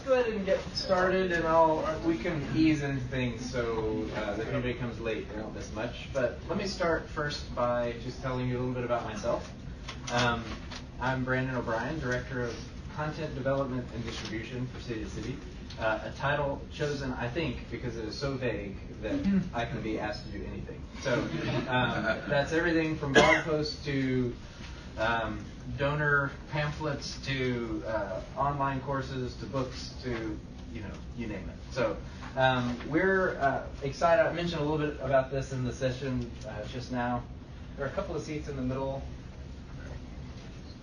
go ahead and get started, and we can ease into things so that if anybody comes late, they won't miss much. But let me start first by just telling you a little bit about myself. I'm Brandon O'Brien, Director of Content Development and Distribution for City to City. A title chosen, I think, because it is so vague that I can be asked to do anything. So that's everything from blog posts to donor pamphlets to online courses to books to you name it. So we're excited. I mentioned a little bit about this in the session just now. There are a couple of seats in the middle,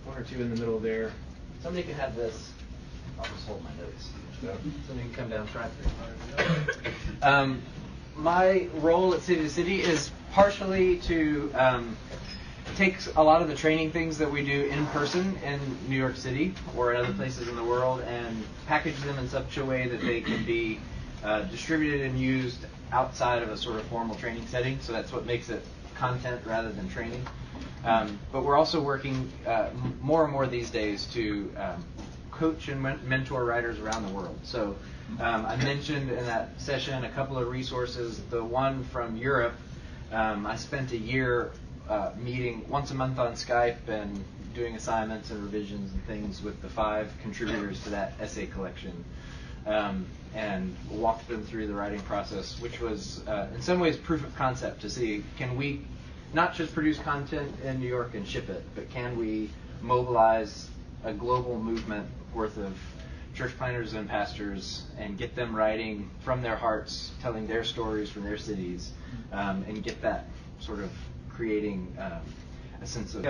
one or two in the middle there. Somebody can have this. I'll just hold my notes. Somebody can come down, try it. My role at City to City is partially to take a lot of the training things that we do in person in New York City or in other places in the world and package them in such a way that they can be distributed and used outside of a sort of formal training setting. So that's what makes it content rather than training. But we're also working more and more these days to coach and mentor writers around the world. So I mentioned in that session a couple of resources. The one from Europe, I spent a year meeting once a month on Skype and doing assignments and revisions and things with the 5 contributors to that essay collection, and walked them through the writing process, which was in some ways proof of concept to see, can we not just produce content in New York and ship it, but can we mobilize a global movement worth of church planners and pastors and get them writing from their hearts, telling their stories from their cities, and get that sort of creating a sense of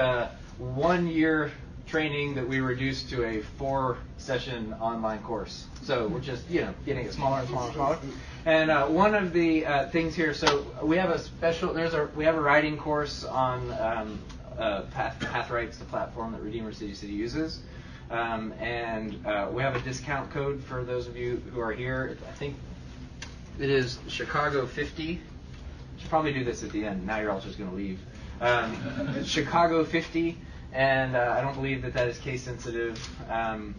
1 year training that we reduced to a 4-session online course. So we're just getting it smaller and smaller and smaller. And one of the things here, so we have we have a writing course on Pathwrights, the platform that Redeemer City City uses. And we have a discount code for those of you who are here. I think it is Chicago 50. Should probably do this at the end. Now you're all just going to leave. Chicago 50, and I don't believe that is case sensitive,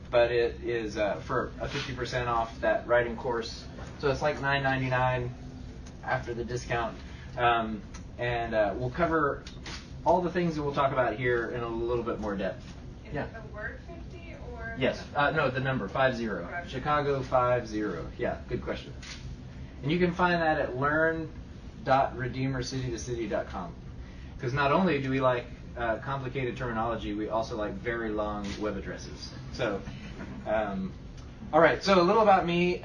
but it is for a 50% off that writing course. So it's like $9.99 after the discount, and we'll cover all the things that we'll talk about here in a little bit more depth. Is it the word 50 or? Yes. No, the number 50. Chicago 50. Yeah, good question. And you can find that at learn.redeemercitytocity.com. Because not only do we like complicated terminology, we also like very long web addresses. So, all right. So a little about me.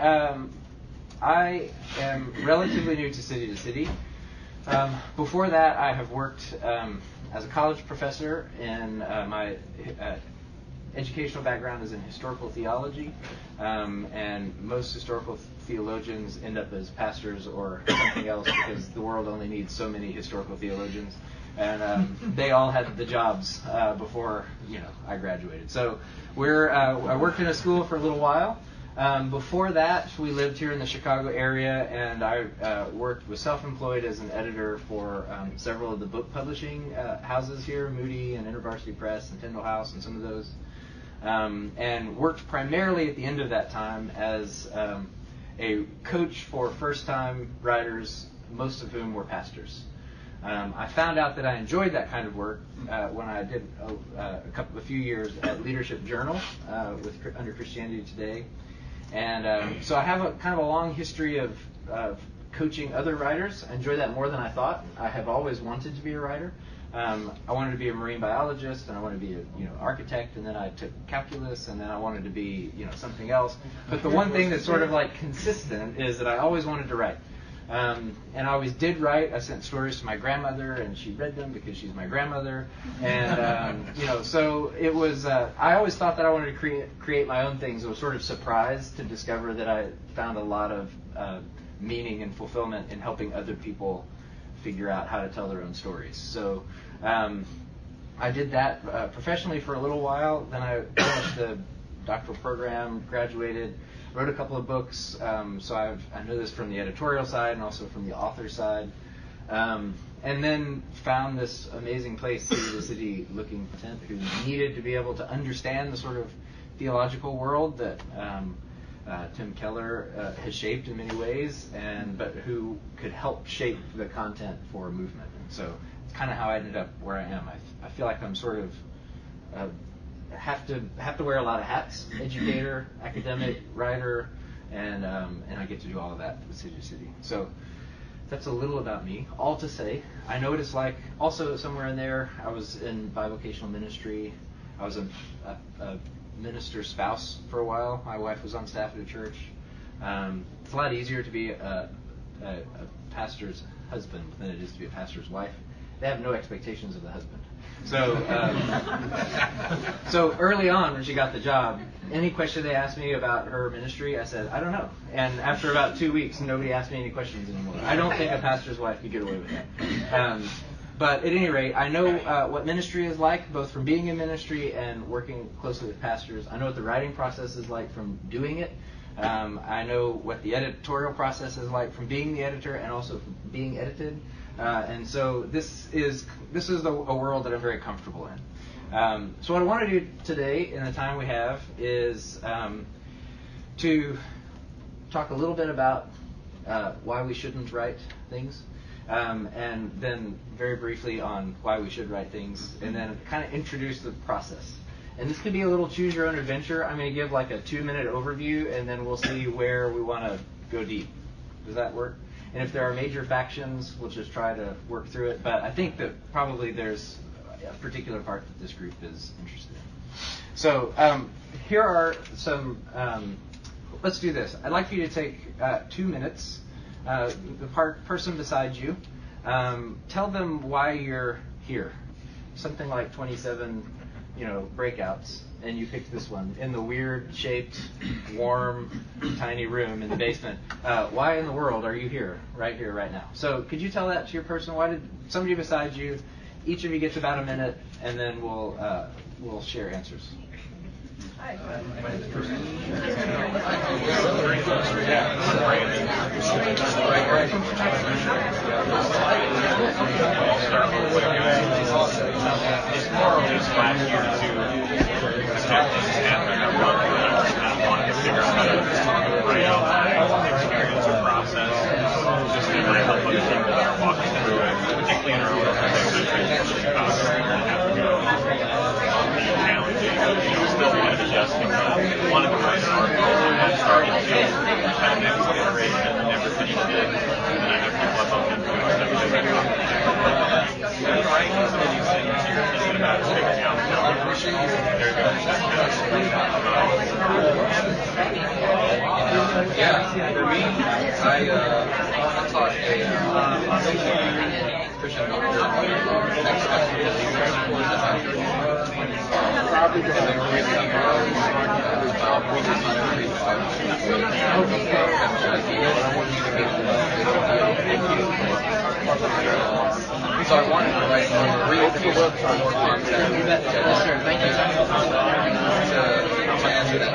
I am relatively new to City. Before that, I have worked as a college professor, and my educational background is in historical theology, and most historical theologians end up as pastors or something else because the world only needs so many historical theologians, and they all had the jobs before I graduated. So I worked in a school for a little while. Before that, we lived here in the Chicago area, and I was self-employed as an editor for several of the book publishing houses here, Moody and InterVarsity Press and Tyndall House and some of those, and worked primarily at the end of that time as a coach for first-time writers, most of whom were pastors. I found out that I enjoyed that kind of work when I did a few years at Leadership Journal under Christianity Today. And so I have a kind of a long history of coaching other writers. I enjoy that more than I thought. I have always wanted to be a writer. I wanted to be a marine biologist, and I wanted to be an architect, and then I took calculus, and then I wanted to be something else. But the one thing that's sort of like consistent is that I always wanted to write. And I always did write. I sent stories to my grandmother, and she read them because she's my grandmother. And so it was. I always thought that I wanted to create my own things. I was sort of surprised to discover that I found a lot of meaning and fulfillment in helping other people figure out how to tell their own stories. So I did that professionally for a little while. Then I finished the doctoral program, graduated. Wrote a couple of books, so I know this from the editorial side and also from the author side, and then found this amazing place, City to City, looking content who needed to be able to understand the sort of theological world that Tim Keller has shaped in many ways, but who could help shape the content for movement. And so it's kind of how I ended up where I am. I feel like I'm sort of have to wear a lot of hats: educator, academic, writer, and I get to do all of that with City to City. So that's a little about me. All to say, I know what it's like. Also, somewhere in there, I was in bivocational ministry. I was a minister's spouse for a while. My wife was on staff at a church. It's a lot easier to be a pastor's husband than it is to be a pastor's wife. They have no expectations of the husband. So early on when she got the job, any question they asked me about her ministry, I said, I don't know. And after about 2 weeks, nobody asked me any questions anymore. I don't think a pastor's wife could get away with that. But at any rate, I know what ministry is like, both from being in ministry and working closely with pastors. I know what the writing process is like from doing it. I know what the editorial process is like from being the editor and also from being edited. And so this is a world that I'm very comfortable in. So what I want to do today, in the time we have, is to talk a little bit about why we shouldn't write things, and then very briefly on why we should write things, and then kind of introduce the process. And this could be a little choose your own adventure. I'm going to give like a 2-minute overview, and then we'll see where we want to go deep. Does that work? And if there are major factions, we'll just try to work through it. But I think that probably there's a particular part that this group is interested in. So here are some, let's do this. I'd like for you to take 2 minutes. The person beside you, tell them why you're here. Something like 27, breakouts. And you picked this one in the weird-shaped, warm, tiny room in the basement. Why in the world are you here, right now? So could you tell that to your person? Why did somebody beside you? Each of you gets about a minute, and then we'll share answers. Hi. My name is Bruce. It's more or less last year to have this happen. I kind of wanted to figure out how to write out my experience or process, just to kind of help other people that are walking through it, particularly in our own organization, have to go challenging, still kind of adjusting. Wanted to write an article and started to kind of next iteration and never finished it. And then I have people up on into it and everything. Trying some of these things you're thinking about figuring out. There you go. Yeah, for me, I taught a Christian doctor next semester to leave probably because I really we just need to read so I wanted to write more content. Yes, sir. Thank you. To answer that.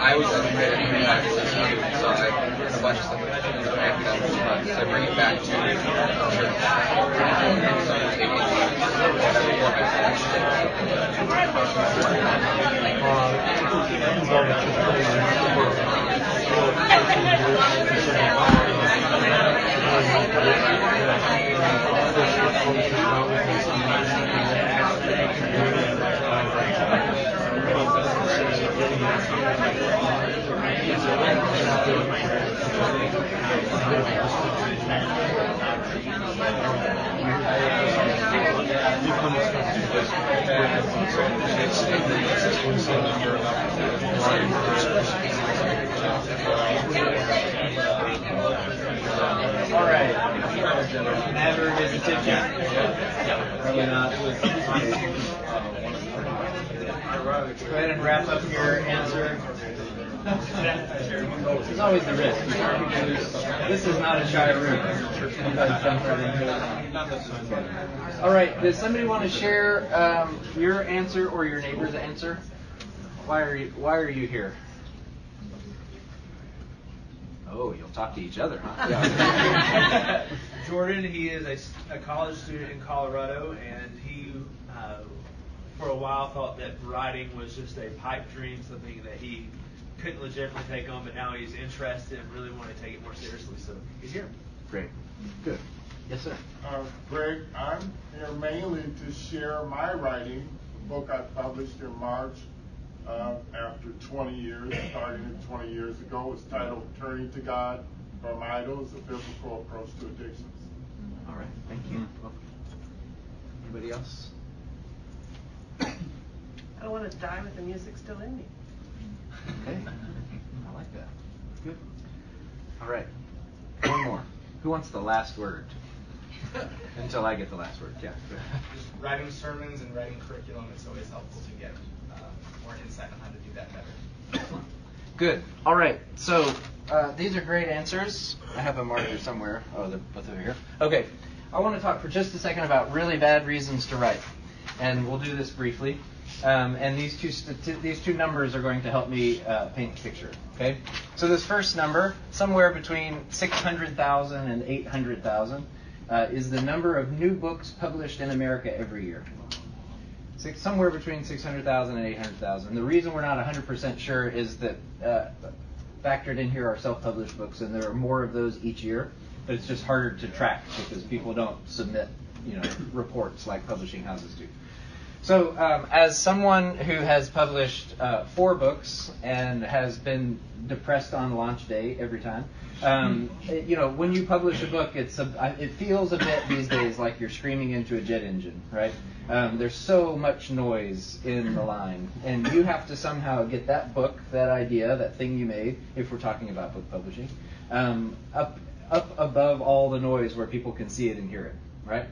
I was educated in academic student, so I learned a bunch of stuff in academic, so I bring it back to church. All right. Never visited yet? Probably not. Go ahead and wrap up your answer. There's always the risk. This is not a shy room. All right. Does somebody want to share your answer or your neighbor's answer? Why are you here? Oh, you'll talk to each other, huh? Yeah. Jordan, he is a college student in Colorado, and he for a while thought that writing was just a pipe dream, something that he couldn't legitimately take on, but now he's interested and really want to take it more seriously. So he's here. Great. Good. Yes, sir. Greg, I'm here mainly to share my writing, the book I published in March after 20 years, starting it 20 years ago. It's titled Turning to God from Idols, a Biblical Approach to Addictions. All right. Thank you. Anybody else? I don't want to die with the music still in me. Okay. I like that. Good. All right. One more. Who wants the last word? Until I get the last word. Yeah. Just writing sermons and writing curriculum, it's always helpful to get more insight on how to do that better. Good. All right. So these are great answers. I have a marker somewhere. Oh, they're both over here. Okay. I want to talk for just a second about really bad reasons to write, and we'll do this briefly. And these two numbers are going to help me paint the picture. Okay. So this first number, somewhere between 600,000 and 800,000, is the number of new books published in America every year. Somewhere between 600,000 and 800,000. The reason we're not 100% sure is that factored in here are self-published books, and there are more of those each year. But it's just harder to track because people don't submit, reports like publishing houses do. So, as someone who has published 4 books and has been depressed on launch day every time, when you publish a book, it feels a bit these days like you're screaming into a jet engine, right? There's so much noise in the line, and you have to somehow get that book, that idea, that thing you made, if we're talking about book publishing, up above all the noise where people can see it and hear it, right?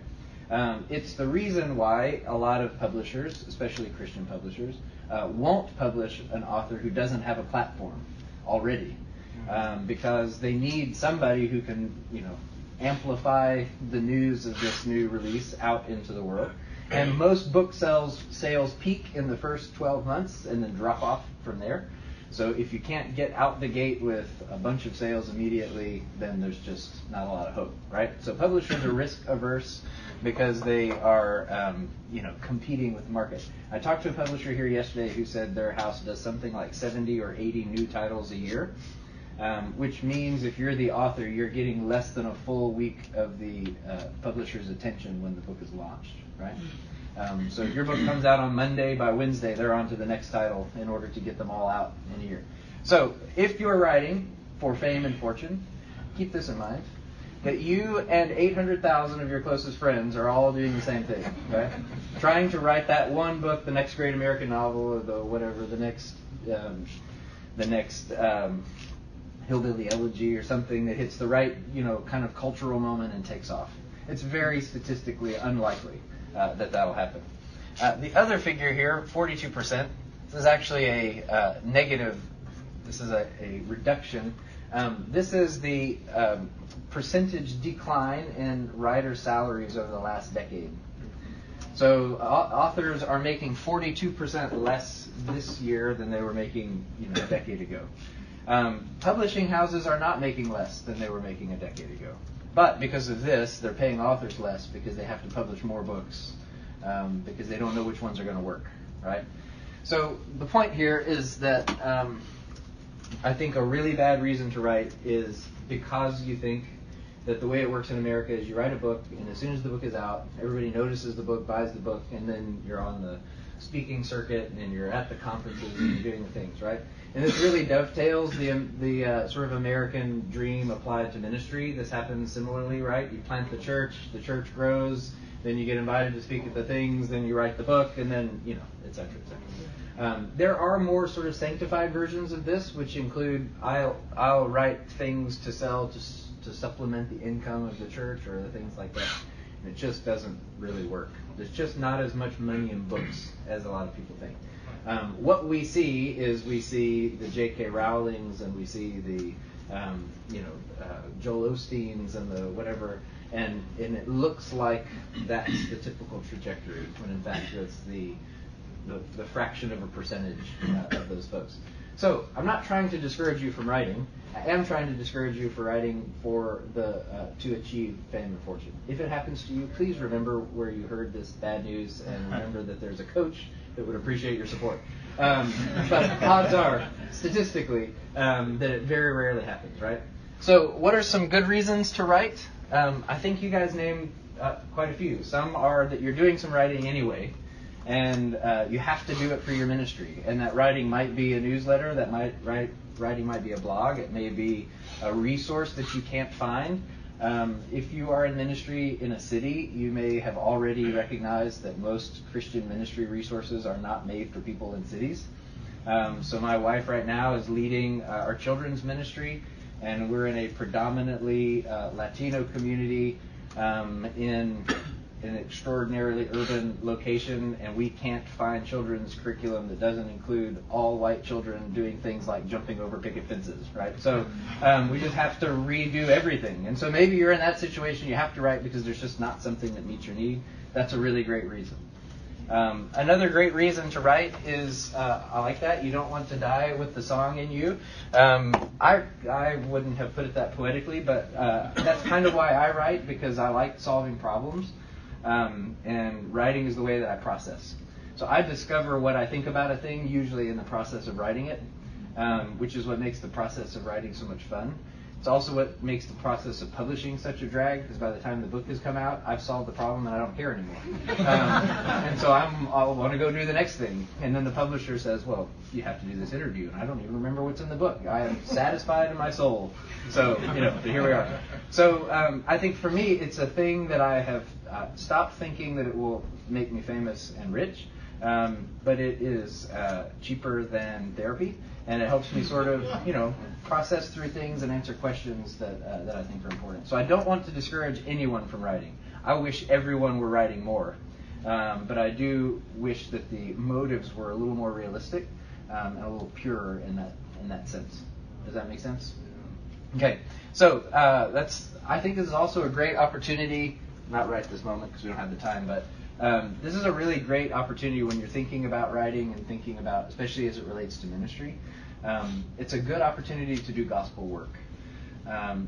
It's the reason why a lot of publishers, especially Christian publishers, won't publish an author who doesn't have a platform already, because they need somebody who can, amplify the news of this new release out into the world. And most book sales peak in the first 12 months and then drop off from there. So if you can't get out the gate with a bunch of sales immediately, then there's just not a lot of hope, right? So publishers are risk averse because they are, competing with the market. I talked to a publisher here yesterday who said their house does something like 70 or 80 new titles a year, which means if you're the author, you're getting less than a full week of the publisher's attention when the book is launched, right? So if your book comes out on Monday, by Wednesday, they're on to the next title in order to get them all out in a year. So if you're writing for fame and fortune, keep this in mind, that you and 800,000 of your closest friends are all doing the same thing, right? Trying to write that one book, the next great American novel, or the next hillbilly elegy or something that hits the right, kind of cultural moment and takes off. It's very statistically unlikely that'll happen. The other figure here, 42%, this is actually a negative, this is a reduction. This is the percentage decline in writer salaries over the last decade. So authors are making 42% less this year than they were making a decade ago. Publishing houses are not making less than they were making a decade ago. But because of this, they're paying authors less because they have to publish more books because they don't know which ones are going to work, right? So the point here is that I think a really bad reason to write is because you think that the way it works in America is you write a book, and as soon as the book is out, everybody notices the book, buys the book, and then you're on the speaking circuit and you're at the conferences and you're doing the things, right? And this really dovetails the sort of American dream applied to ministry. This happens similarly, right? You plant the church grows, then you get invited to speak at the things, then you write the book, and then, et cetera, et cetera. There are more sort of sanctified versions of this, which include I'll write things to sell to supplement the income of the church or things like that. And it just doesn't really work. There's just not as much money in books as a lot of people think. What we see the J.K. Rowlings, and we see the Joel Osteens and the whatever, and it looks like that's the typical trajectory, when in fact that's the fraction of a percentage of those folks. So I'm not trying to discourage you from writing. I am trying to discourage you from writing for to achieve fame and fortune. If it happens to you, please remember where you heard this bad news, and remember that there's a coach that would appreciate your support. But odds are, statistically, that it very rarely happens, right? So what are some good reasons to write? I think you guys named quite a few. Some are that you're doing some writing anyway, and you have to do it for your ministry. And that writing might be a newsletter, writing might be a blog, it may be a resource that you can't find. If you are in ministry in a city, you may have already recognized that most Christian ministry resources are not made for people in cities. So my wife right now is leading our children's ministry, and we're in a predominantly Latino community in an extraordinarily urban location, and we can't find children's curriculum that doesn't include all white children doing things like jumping over picket fences, right? So we just have to redo everything. And so maybe you're in that situation, you have to write because there's just not something that meets your need. That's a really great reason. Another great reason to write is, I like that, you don't want to die with the song in you. I wouldn't have put it that poetically, but that's kind of why I write, because I like solving problems. And writing is the way that I process. So I discover what I think about a thing usually in the process of writing it, which is what makes the process of writing so much fun. It's also what makes the process of publishing such a drag, because by the time the book has come out, I've solved the problem and I don't care anymore. And so I'll want to go do the next thing. And then the publisher says, well, you have to do this interview. And I don't even remember what's in the book. I am satisfied in my soul. So, here we are. So I think for me, it's a thing that I have stopped thinking that it will make me famous and rich. But it is cheaper than therapy. And it helps me sort of, process through things and answer questions that I think are important. So I don't want to discourage anyone from writing. I wish everyone were writing more. But I do wish that the motives were a little more realistic and a little purer in that sense. Does that make sense? Okay. So I think this is also a great opportunity, not right this moment because we don't have the time, but this is a really great opportunity when you're thinking about writing and thinking about, especially as it relates to ministry. It's a good opportunity to do gospel work.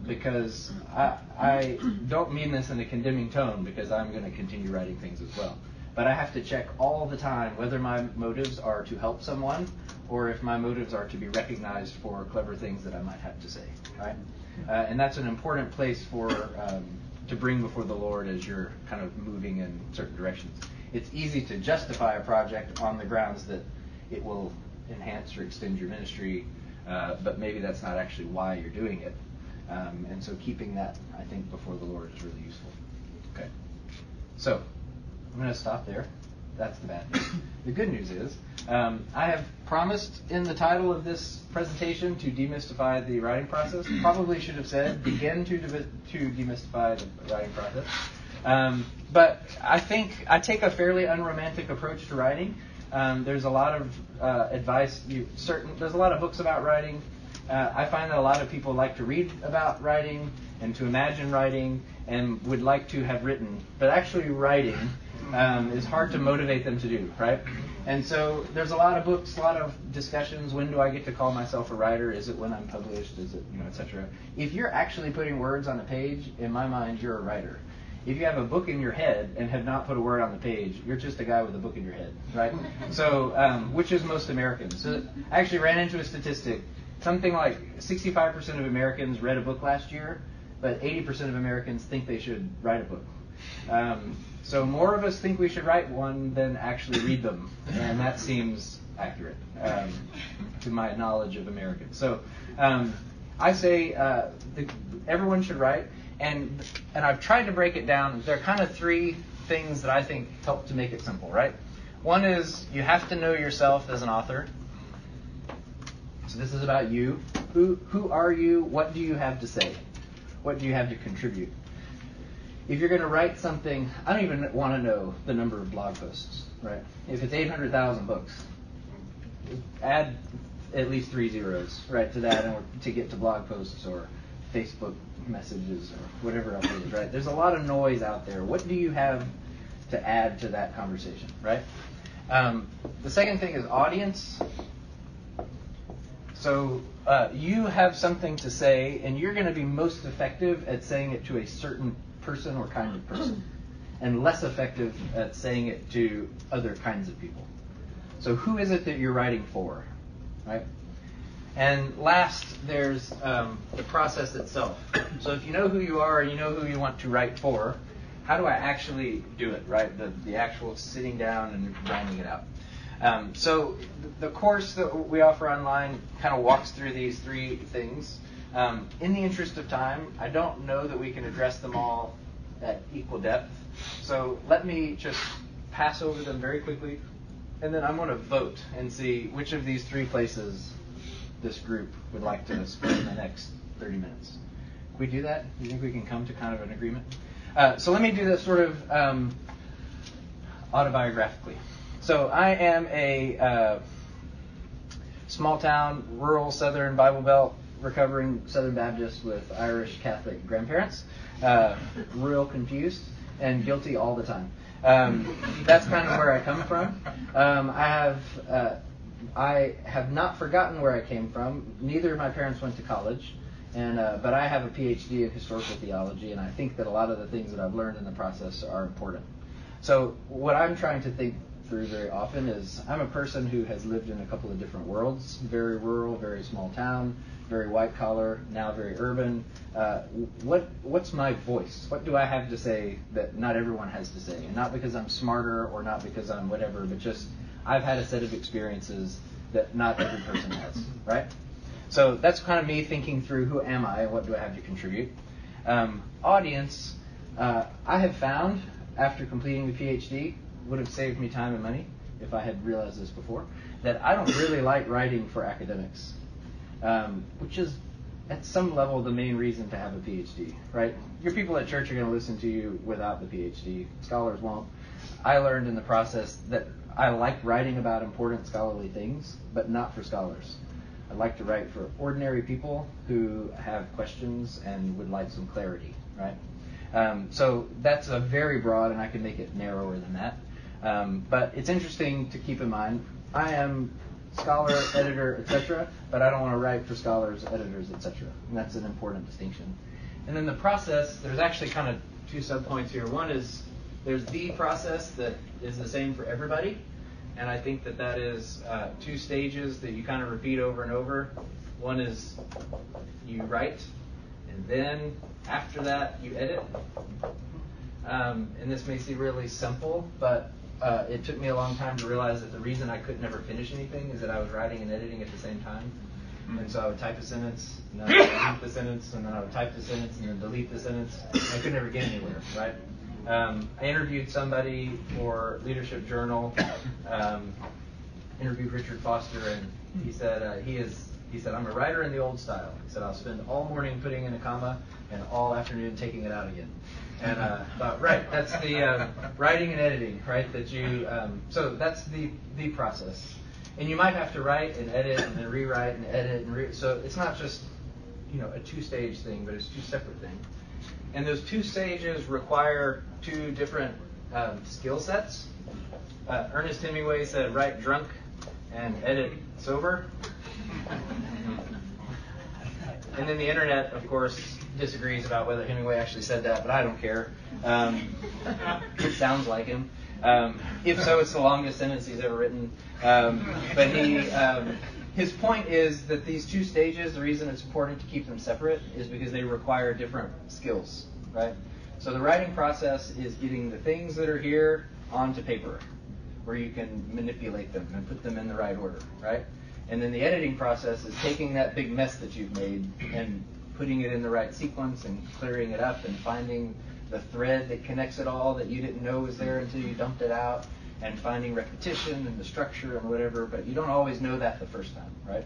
Because I don't mean this in a condemning tone, because I'm going to continue writing things as well. But I have to check all the time whether my motives are to help someone or if my motives are to be recognized for clever things that I might have to say. Right? And that's an important place to bring before the Lord as you're kind of moving in certain directions. It's easy to justify a project on the grounds that it will enhance or extend your ministry, but maybe that's not actually why you're doing it. And so keeping that, I think, before the Lord is really useful. Okay. So I'm going to stop there. That's the bad news. The good news is I have promised in the title of this presentation to demystify the writing process. Probably should have said begin to demystify the writing process. But I think I take a fairly unromantic approach to writing. There's a lot of advice. There's a lot of books about writing. I find that a lot of people like to read about writing and to imagine writing and would like to have written, but actually writing is hard to motivate them to do, right? And so there's a lot of books, a lot of discussions. When do I get to call myself a writer? Is it when I'm published? Is it, etc. If you're actually putting words on a page, in my mind, you're a writer. If you have a book in your head and have not put a word on the page, you're just a guy with a book in your head, right? So, which is most Americans. So I actually ran into a statistic. Something like 65% of Americans read a book last year, but 80% of Americans think they should write a book. So more of us think we should write one than actually read them, and that seems accurate to my knowledge of Americans. So I say everyone should write, and I've tried to break it down. There are kind of three things that I think help to make it simple, right? One is you have to know yourself as an author. So this is about you. Who are you? What do you have to say? What do you have to contribute? If you're going to write something, I don't even want to know the number of blog posts, right? If it's 800,000 books, add at least 3 zeros, right, to that, or to get to blog posts or Facebook messages or whatever else it is, right? There's a lot of noise out there. What do you have to add to that conversation, right? The second thing is audience. So you have something to say, and you're going to be most effective at saying it to a certain person or kind of person, and less effective at saying it to other kinds of people. So who is it that you're writing for, right? And last, there's the process itself. So if you know who you are and you know who you want to write for, how do I actually do it, right? The actual sitting down and grinding it out. So the course that we offer online kind of walks through these three things. In the interest of time, I don't know that we can address them all at equal depth. So let me just pass over them very quickly, and then I'm going to vote and see which of these three places this group would like to spend the next 30 minutes. Can we do that? Do you think we can come to kind of an agreement? So let me do this sort of autobiographically. So I am a small town, rural Southern Bible Belt, recovering Southern Baptist with Irish Catholic grandparents. Real confused and guilty all the time. That's kind of where I come from. I have not forgotten where I came from. Neither of my parents went to college, but I have a PhD in historical theology, and I think that a lot of the things that I've learned in the process are important. So what I'm trying to think through very often is I'm a person who has lived in a couple of different worlds, very rural, very small town, very white collar, now very urban. What's my voice? What do I have to say that not everyone has to say? And not because I'm smarter or not because I'm whatever, but just I've had a set of experiences that not every person has, right? So that's kind of me thinking through who am I and what do I have to contribute. Audience, I have found after completing the PhD, would have saved me time and money if I had realized this before, that I don't really like writing for academics, which is at some level the main reason to have a PhD, right? Your people at church are going to listen to you without the PhD. Scholars won't. I learned in the process that I like writing about important scholarly things, but not for scholars. I like to write for ordinary people who have questions and would like some clarity, right? So that's a very broad, and I can make it narrower than that. But it's interesting to keep in mind, I am scholar, editor, etc., but I don't want to write for scholars, editors, etc. And that's an important distinction. And then the process, there's actually kind of two subpoints here. One is there's the process that is the same for everybody. And I think that that is two stages that you kind of repeat over and over. One is you write, and then after that you edit. And this may seem really simple, but it took me a long time to realize that the reason I could never finish anything is that I was writing and editing at the same time. And so I would type a sentence, and then I would delete the sentence, and then I would type the sentence, and then delete the sentence. I could never get anywhere, right? I interviewed somebody for Leadership Journal, interviewed Richard Foster, and he said, I'm a writer in the old style. He said, I'll spend all morning putting in a comma and all afternoon taking it out again. And I thought, right, that's the writing and editing, right? That you, so that's the process. And you might have to write and edit and then rewrite and edit and so it's not just, a two-stage thing, but it's two separate things. And those two stages require two different skill sets. Ernest Hemingway said, write drunk and edit sober. And then the internet, of course, disagrees about whether Hemingway actually said that, but I don't care. It sounds like him. If so, it's the longest sentence he's ever written. But his point is that these two stages, the reason it's important to keep them separate is because they require different skills, right? So the writing process is getting the things that are here onto paper, where you can manipulate them and put them in the right order, right? And then the editing process is taking that big mess that you've made and putting it in the right sequence and clearing it up and finding the thread that connects it all that you didn't know was there until you dumped it out, and finding repetition and the structure and whatever, but you don't always know that the first time, right?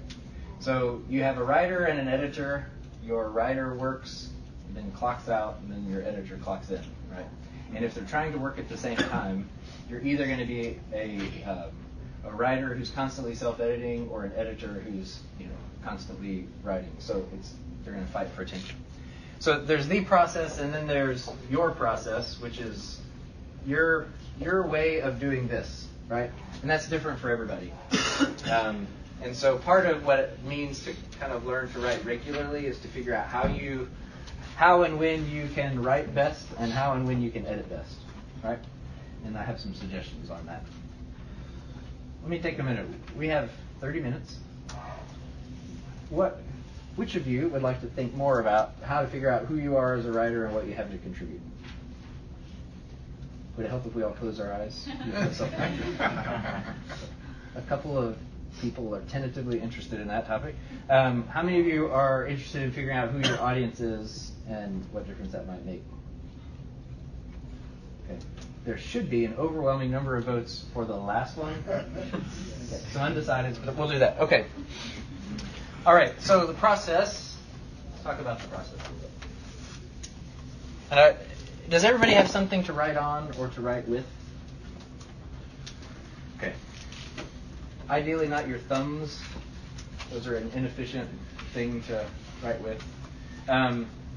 So you have a writer and an editor. Your writer works, and then clocks out, and then your editor clocks in, right? And if they're trying to work at the same time, you're either going to be a writer who's constantly self-editing or an editor who's constantly writing. So they're going to fight for attention. So there's the process, and then there's your process, which is your way of doing this, right? And that's different for everybody. And so part of what it means to kind of learn to write regularly is to figure out how and when you can write best and how and when you can edit best, right? And I have some suggestions on that. let me take a minute. We have 30 minutes. Which of you would like to think more about how to figure out who you are as a writer and what you have to contribute? Would it help if we all close our eyes? A couple of people are tentatively interested in that topic. How many of you are interested in figuring out who your audience is and what difference that might make? Okay. There should be an overwhelming number of votes for the last one. Okay. Some undecideds, but we'll do that. Okay. All right. So the process. Let's talk about the process a little bit. Does everybody have something to write on or to write with? Okay. Ideally, not your thumbs. Those are an inefficient thing to write with.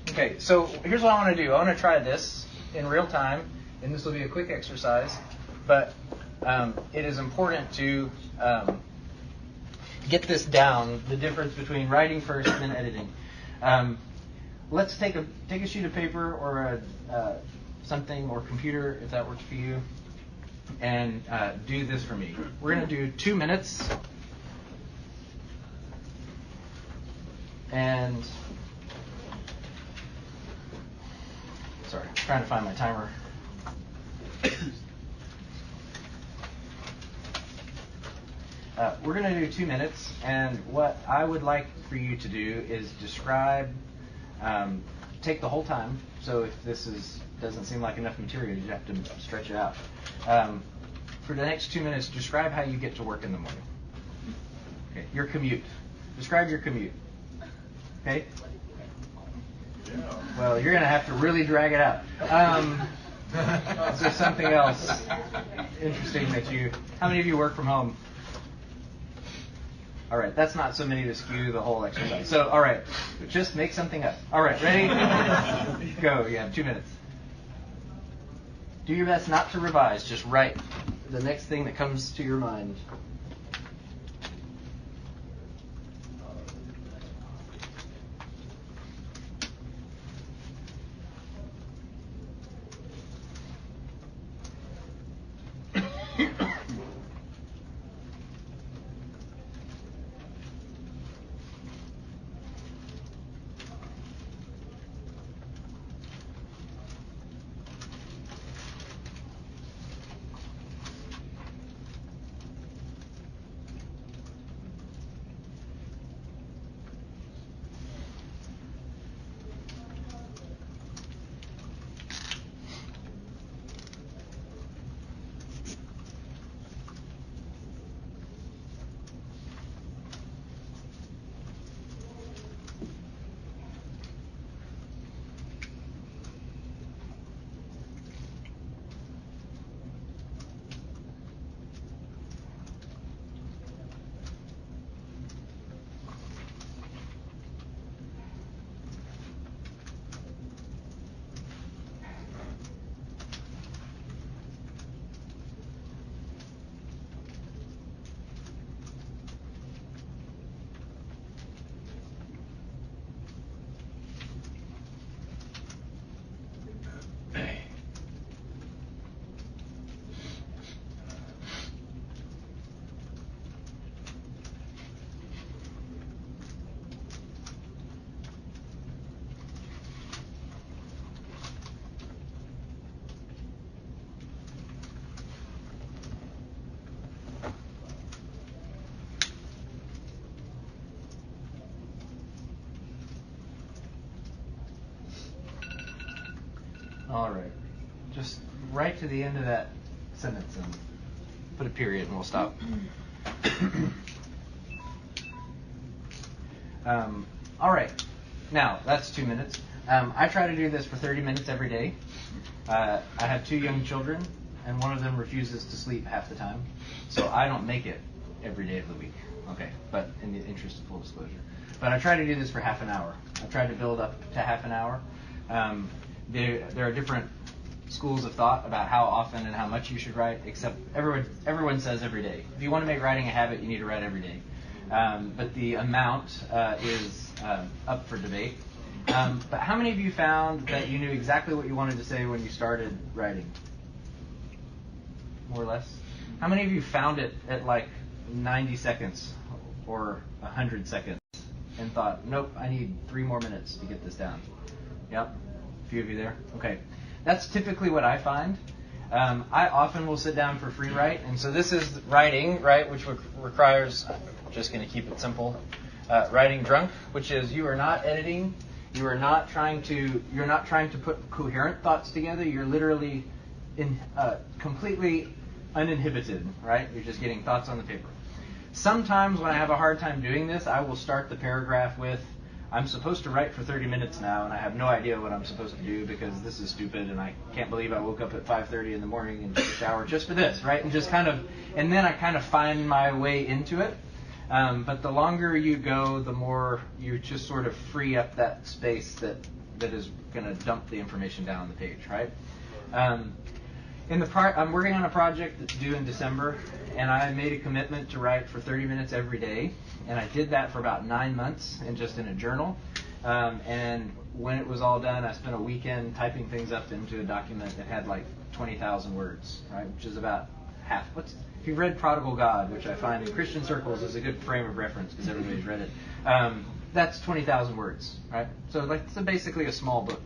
Okay, so here's what I want to do. I want to try this in real time, and this will be a quick exercise, but it is important to get this down, the difference between writing first and then editing. Let's take a sheet of paper or something, or computer, if that works for you, and do this for me. We're going to do 2 minutes. And sorry, trying to find my timer. We're going to do 2 minutes, and what I would like for you to do is describe, take the whole time. So if this doesn't seem like enough material, you have to stretch it out. For the next 2 minutes, describe how you get to work in the morning. Okay, your commute. Describe your commute. Okay? Well, you're going to have to really drag it out. Is there something else interesting that how many of you work from home? All right, that's not so many to skew the whole exercise. So, all right, just make something up. All right, ready? Go. You have 2 minutes. Do your best not to revise. Just write the next thing that comes to your mind. All right. Just right to the end of that sentence and put a period and we'll stop. All right. Now, that's 2 minutes. I try to do this for 30 minutes every day. I have 2 young children, and one of them refuses to sleep half the time. So I don't make it every day of the week. Okay, but in the interest of full disclosure. But I try to do this for half an hour. I try to build up to half an hour. There are different schools of thought about how often and how much you should write, except everyone says every day. If you want to make writing a habit, you need to write every day. But the amount is up for debate. But how many of you found that you knew exactly what you wanted to say when you started writing? More or less? How many of you found it at like 90 seconds or 100 seconds and thought, nope, I need 3 more minutes to get this down. Yep. A few of you there? Okay. That's typically what I find. I often will sit down for free write, and so this is writing, right, which requires, I'm just going to keep it simple, writing drunk, which is you are not editing, you're not trying to put coherent thoughts together, you're literally completely uninhibited, right? You're just getting thoughts on the paper. Sometimes when I have a hard time doing this, I will start the paragraph with, I'm supposed to write for 30 minutes now, and I have no idea what I'm supposed to do because this is stupid, and I can't believe I woke up at 5:30 in the morning and took a shower just for this, right? And then I kind of find my way into it. But the longer you go, the more you just sort of free up that space that is going to dump the information down on the page, right? I'm working on a project that's due in December, and I made a commitment to write for 30 minutes every day, and I did that for about 9 months and just in a journal. And when it was all done, I spent a weekend typing things up into a document that had like 20,000 words, right? Which is about half. If you've read Prodigal God, which I find in Christian circles is a good frame of reference because everybody's read it, that's 20,000 words, right? So it's basically a small book.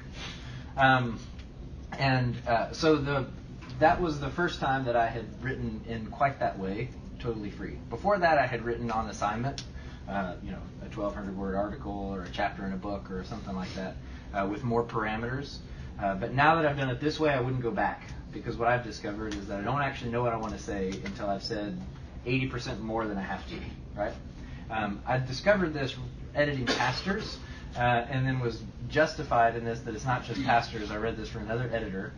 That was the first time that I had written in quite that way, totally free. Before that, I had written on assignment, a 1,200-word article or a chapter in a book or something like that, with more parameters. But now that I've done it this way, I wouldn't go back, because what I've discovered is that I don't actually know what I want to say until I've said 80% more than I have to, right? I discovered this editing pastors, and then was justified in this, that it's not just pastors. I read this from another editor,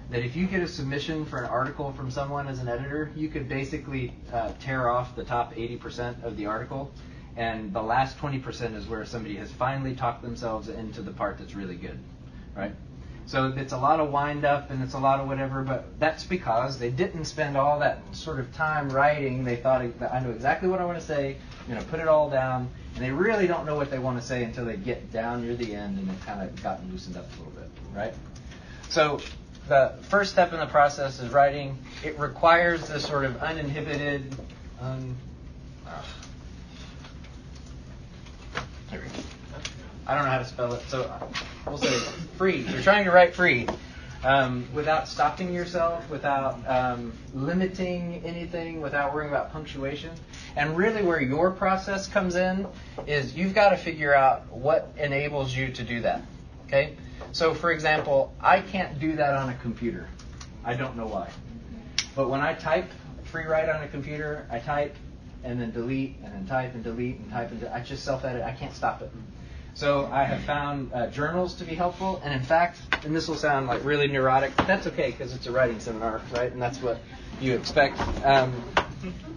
that if you get a submission for an article from someone as an editor, you could basically tear off the top 80% of the article, and the last 20% is where somebody has finally talked themselves into the part that's really good, right? So it's a lot of wind up and it's a lot of whatever, but that's because they didn't spend all that sort of time writing. They thought, I know exactly what I want to say, I'm going to put it all down, and they really don't know what they want to say until they get down near the end and they've kind of gotten loosened up a little bit, right? So the first step in the process is writing. It requires this sort of uninhibited, I don't know how to spell it, so we'll say free. You're trying to write free without stopping yourself, without limiting anything, without worrying about punctuation. And really where your process comes in is you've got to figure out what enables you to do that, okay? So, for example, I can't do that on a computer. I don't know why. But when I type free write on a computer, I type and then delete and then type and delete and type and I just self-edit. I can't stop it. So I have found journals to be helpful. And in fact, and this will sound like really neurotic, but that's okay because it's a writing seminar, right? And that's what you expect.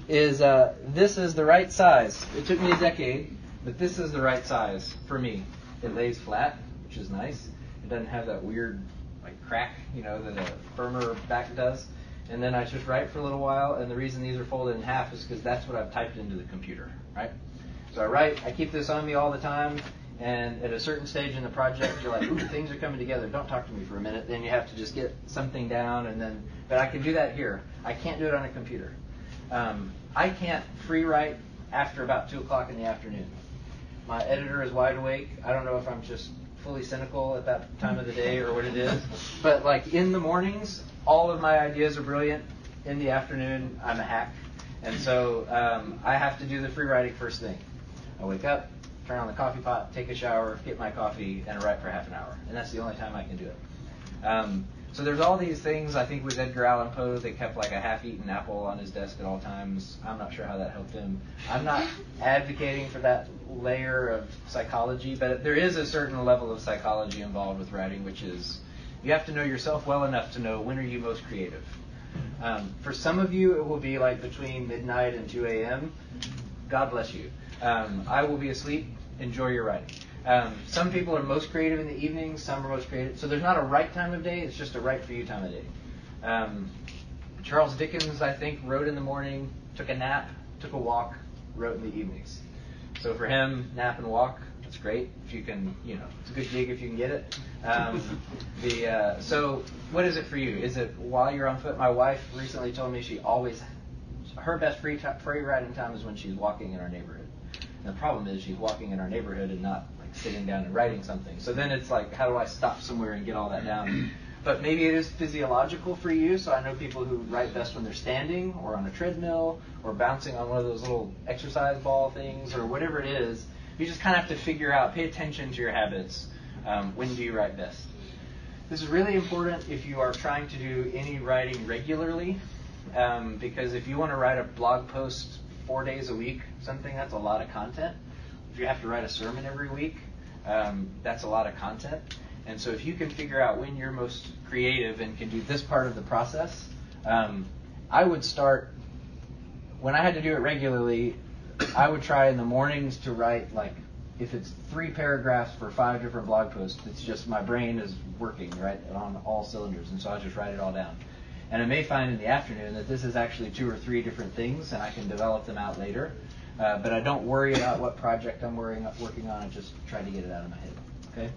This is the right size. It took me a decade, but this is the right size for me. It lays flat, which is nice. It doesn't have that weird crack, that a firmer back does. And then I just write for a little while, and the reason these are folded in half is because that's what I've typed into the computer, right? So I write, I keep this on me all the time, and at a certain stage in the project, you're like, ooh, things are coming together. Don't talk to me for a minute. Then you have to just get something down, but I can do that here. I can't do it on a computer. I can't free write after about 2 o'clock in the afternoon. My editor is wide awake. I don't know if I'm just fully cynical at that time of the day or what it is. But in the mornings, all of my ideas are brilliant. In the afternoon, I'm a hack. And so I have to do the free writing first thing. I wake up, turn on the coffee pot, take a shower, get my coffee, and write for half an hour. And that's the only time I can do it. So there's all these things. I think with Edgar Allan Poe, they kept a half-eaten apple on his desk at all times. I'm not sure how that helped him. I'm not advocating for that layer of psychology, but there is a certain level of psychology involved with writing, which is you have to know yourself well enough to know when are you most creative. For some of you, it will be between midnight and 2 a.m. God bless you. I will be asleep. Enjoy your writing. Some people are most creative in the evenings. Some are most creative. So there's not a right time of day. It's just a right for you time of day. Charles Dickens, I think, wrote in the morning, took a nap, took a walk, wrote in the evenings. So for him, nap and walk, that's great. If you can, it's a good gig if you can get it. So what is it for you? Is it while you're on foot? My wife recently told me she her best free writing time is when she's walking in our neighborhood. And the problem is she's walking in our neighborhood and not like sitting down and writing something. So then it's like, how do I stop somewhere and get all that down? But maybe it is physiological for you. So I know people who write best when they're standing or on a treadmill or bouncing on one of those little exercise ball things or whatever it is. You just kind of have to figure out, pay attention to your habits. When do you write best? This is really important if you are trying to do any writing regularly, because if you want to write a blog post 4 days a week, something, that's a lot of content. If you have to write a sermon every week, that's a lot of content. And so if you can figure out when you're most creative and can do this part of the process, I would start, when I had to do it regularly, I would try in the mornings to write, like, if it's 3 paragraphs for 5 different blog posts, it's just my brain is working, right, on all cylinders. And so I just write it all down. And I may find in the afternoon that this is actually 2 or 3 different things, and I can develop them out later. But I don't worry about what project I'm working on. I just try to get it out of my head. Okay?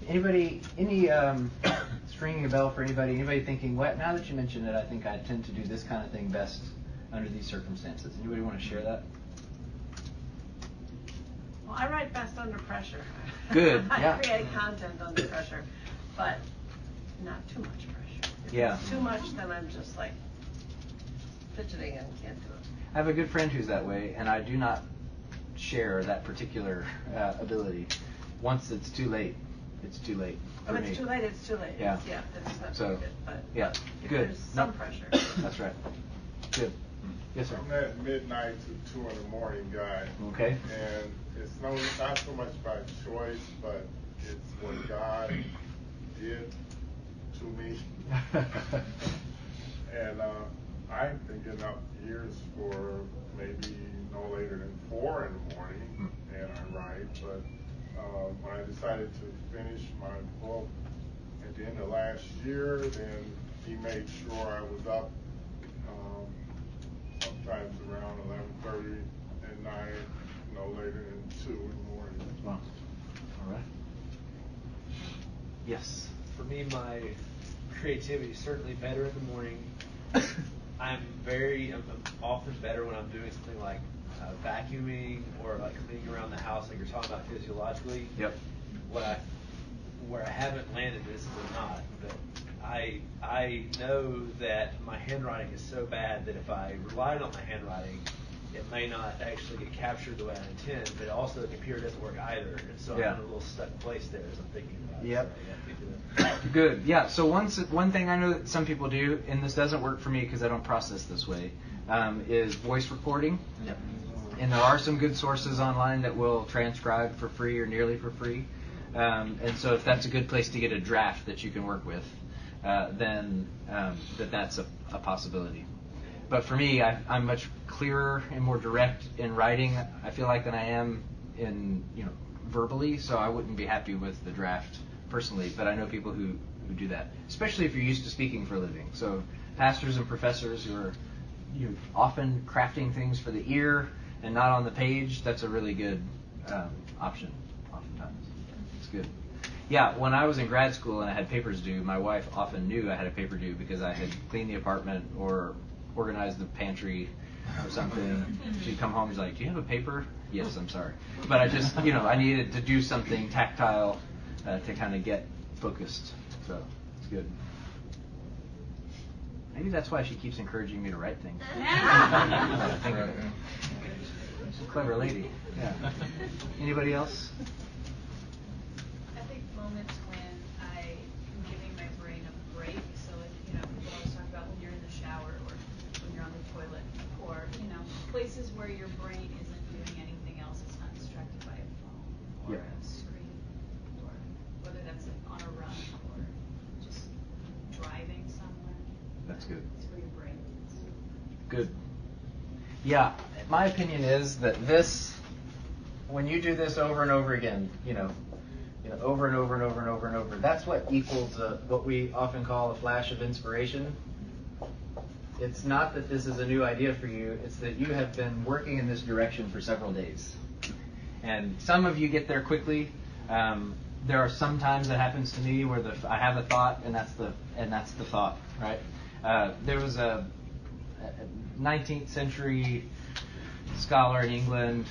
Anybody, ringing a bell for anybody? Anybody thinking, what? Now that you mention it, I think I tend to do this kind of thing best under these circumstances. Anybody want to share that? Well, I write best under pressure. Good. I create content under pressure, but not too much pressure. If it's too much, then I'm just like fidgeting and can't do it. I have a good friend who's that way, and I do not share that particular ability. Once it's too late, it's too late. If it's too late, it's too late. Yeah. That's not so, good. But yeah, if good. there's some pressure. That's right. Good. Yes, sir. I'm that midnight to 2 in the morning guy. Okay. And it's not so much by choice, but it's what God did to me. And I've been getting up years for maybe no later than 4 in the morning, and I write. But when I decided to finish my book at the end of last year, then he made sure I was up sometimes around 11:30 at night, no later than 2 in the morning. Wow. All right. Yes. For me, my creativity is certainly better in the morning. I'm often better when I'm doing something like vacuuming or like cleaning around the house, like you're talking about physiologically. Yep. Where I haven't landed this is not, but I know that my handwriting is so bad that if I relied on my handwriting, it may not actually get captured the way I intend, but also the computer doesn't work either, and so I'm in a little stuck place there as I'm thinking about it. Yep. So Good. Yeah. So one thing I know that some people do, and this doesn't work for me because I don't process this way, is voice recording. Yep. And there are some good sources online that will transcribe for free or nearly for free. And so if that's a good place to get a draft that you can work with, then that's a possibility. But for me, I'm much clearer and more direct in writing, I feel like, than I am in verbally. So I wouldn't be happy with the draft personally. But I know people who do that, especially if you're used to speaking for a living. So pastors and professors who are often crafting things for the ear and not on the page, that's a really good option oftentimes. It's good. Yeah, when I was in grad school and I had papers due, my wife often knew I had a paper due because I had cleaned the apartment or organized the pantry or something. She'd come home and she's like, do you have a paper? Yes, I'm sorry. But I just, I needed to do something tactile to kind of get focused. So it's good. Maybe that's why she keeps encouraging me to write things. She's a clever lady. Yeah. Anybody else? I think moments when I am giving my brain a break. So, we always talk about when you're in the shower or when you're on the toilet, or places where your brain isn't doing anything else. It's not distracted by a phone or a screen, or whether that's on a run or just driving somewhere. That's good. It's where your brain is. Good. Yeah, my opinion is that when you do this over and over again, over and over and over and over and over, that's what equals what we often call a flash of inspiration. It's not that this is a new idea for you, it's that you have been working in this direction for several days. And some of you get there quickly. There are some times that happens to me where I have a thought and that's the thought, right? There was 19th century scholar in England,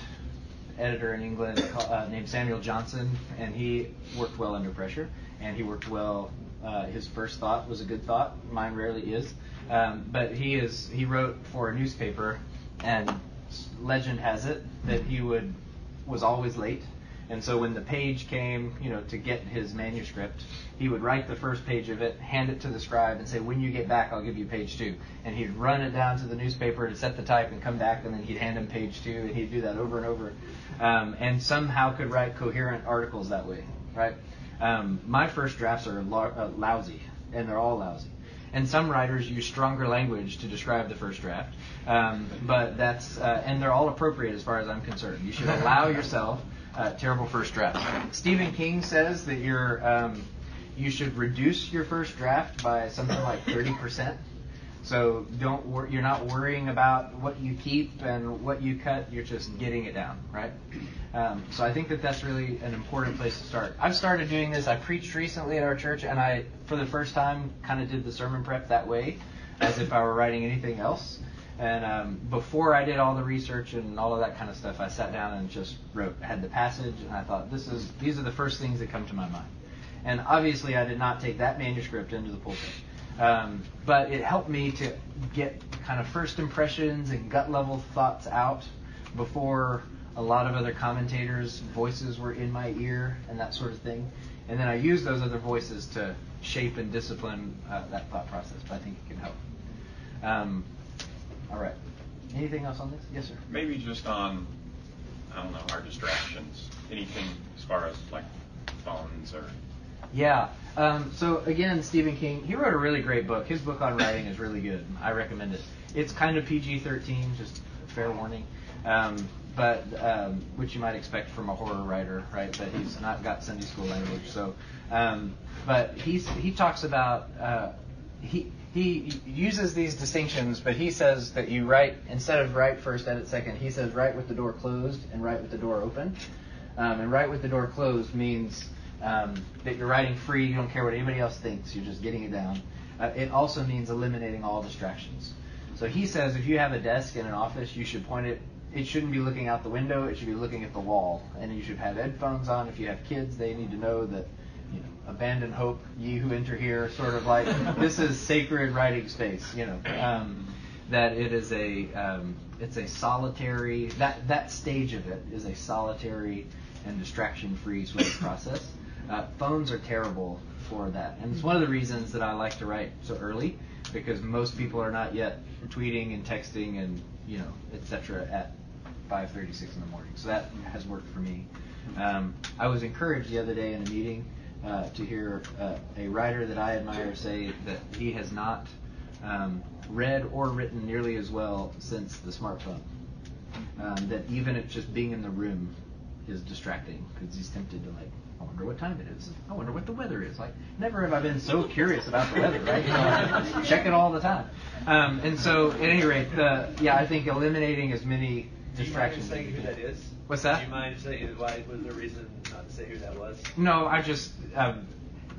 editor in England named Samuel Johnson, and he worked well under pressure, and he worked well. His first thought was a good thought. Mine rarely is, but he wrote for a newspaper, and legend has it that he was always late. And so when the page came, to get his manuscript, he would write the first page of it, hand it to the scribe, and say, "When you get back, I'll give you page 2." And he'd run it down to the newspaper to set the type and come back, and then he'd hand him page 2, and he'd do that over and over, and somehow could write coherent articles that way, right? My first drafts are lousy, and they're all lousy. And some writers use stronger language to describe the first draft, but that's and they're all appropriate as far as I'm concerned. You should allow yourself terrible first draft. Stephen King says that you should reduce your first draft by something like 30%. So you're not worrying about what you keep and what you cut. You're just getting it down, right? So I think that's really an important place to start. I've started doing this. I preached recently at our church, and I, for the first time, kind of did the sermon prep that way, as if I were writing anything else. And before I did all the research and all of that kind of stuff, I sat down and just wrote. I had the passage, and I thought, these are the first things that come to my mind. And obviously, I did not take that manuscript into the pulpit. But it helped me to get kind of first impressions and gut level thoughts out before a lot of other commentators' voices were in my ear and that sort of thing. And then I used those other voices to shape and discipline that thought process. But I think it can help. All right. Anything else on this? Yes, sir. Maybe just on, our distractions. Anything as far as like phones or... Yeah. So again, Stephen King, he wrote a really great book. His book on writing is really good. I recommend it. It's kind of PG-13, just fair warning, but which you might expect from a horror writer, right? But he's not got Sunday school language. So, but he talks about he uses these distinctions, but he says that you write, instead of write first, edit second, he says write with the door closed and write with the door open. And write with the door closed means that you're writing free, you don't care what anybody else thinks, you're just getting it down. It also means eliminating all distractions. So he says if you have a desk in an office, you should point it shouldn't be looking out the window, it should be looking at the wall. And you should have headphones on. If you have kids, they need to know that, abandon hope, ye who enter here, sort of like, this is sacred writing space, that it is it's a solitary, that stage of it is a solitary and distraction-free sort of process. Phones are terrible for that. And it's one of the reasons that I like to write so early, because most people are not yet tweeting and texting and, etc. at 5:36 in the morning. So that has worked for me. I was encouraged the other day in a meeting to hear a writer that I admire say that he has not read or written nearly as well since the smartphone. That even it just being in the room is distracting, because he's tempted to I wonder what time it is. I wonder what the weather is. Never have I been so curious about the weather, right? I check it all the time. And so, at any rate, I think eliminating as many distractions. Do you mind saying who that is? What's that? Do you mind saying why? Was there a reason not to say who that was? No, I just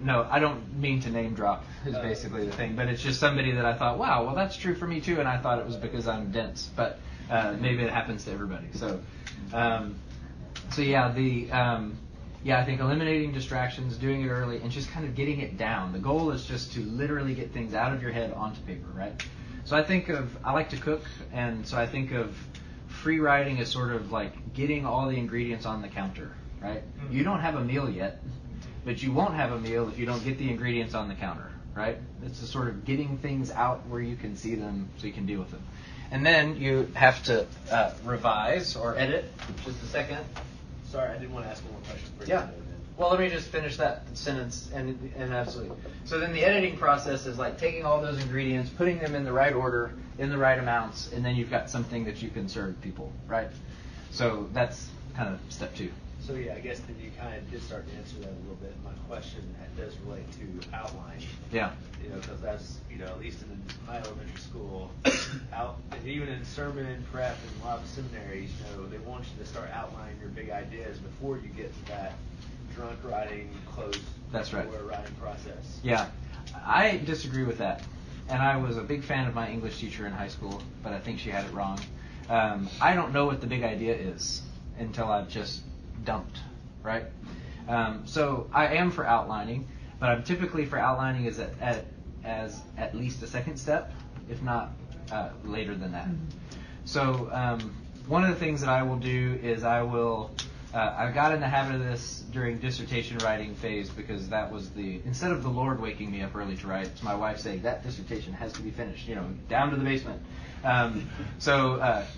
no, I don't mean to name drop. Is basically the thing, but it's just somebody that I thought, wow, well that's true for me too, and I thought it was because I'm dense, but maybe it happens to everybody. So. I think eliminating distractions, doing it early, and just kind of getting it down. The goal is just to literally get things out of your head onto paper, right? So I like to cook, and so I think of free writing as sort of like getting all the ingredients on the counter, right? Mm-hmm. You don't have a meal yet, but you won't have a meal if you don't get the ingredients on the counter, right? It's a sort of getting things out where you can see them so you can deal with them. And then you have to revise or edit. Just a second. Sorry, I did want to ask one more question first. Yeah. Well, let me just finish that sentence and absolutely. So then the editing process is like taking all those ingredients, putting them in the right order, in the right amounts, and then you've got something that you can serve people, right? So that's kind of step 2. So I guess then you kind of did start to answer that a little bit. My question does relate to outline. Yeah. Because that's, at least in my elementary school, and even in sermon and prep and a lot of seminaries, they want you to start outlining your big ideas before you get to that drunk writing, closed door writing process. Yeah. I disagree with that. and I was a big fan of my English teacher in high school, but I think she had it wrong. I don't know what the big idea is until I've just dumped, right? So I am for outlining, but I'm typically for outlining as at least a second step, if not later than that. So one of the things that I will do is I got in the habit of this during dissertation writing phase, because that was instead of the Lord waking me up early to write, it's my wife saying that dissertation has to be finished, down to the basement.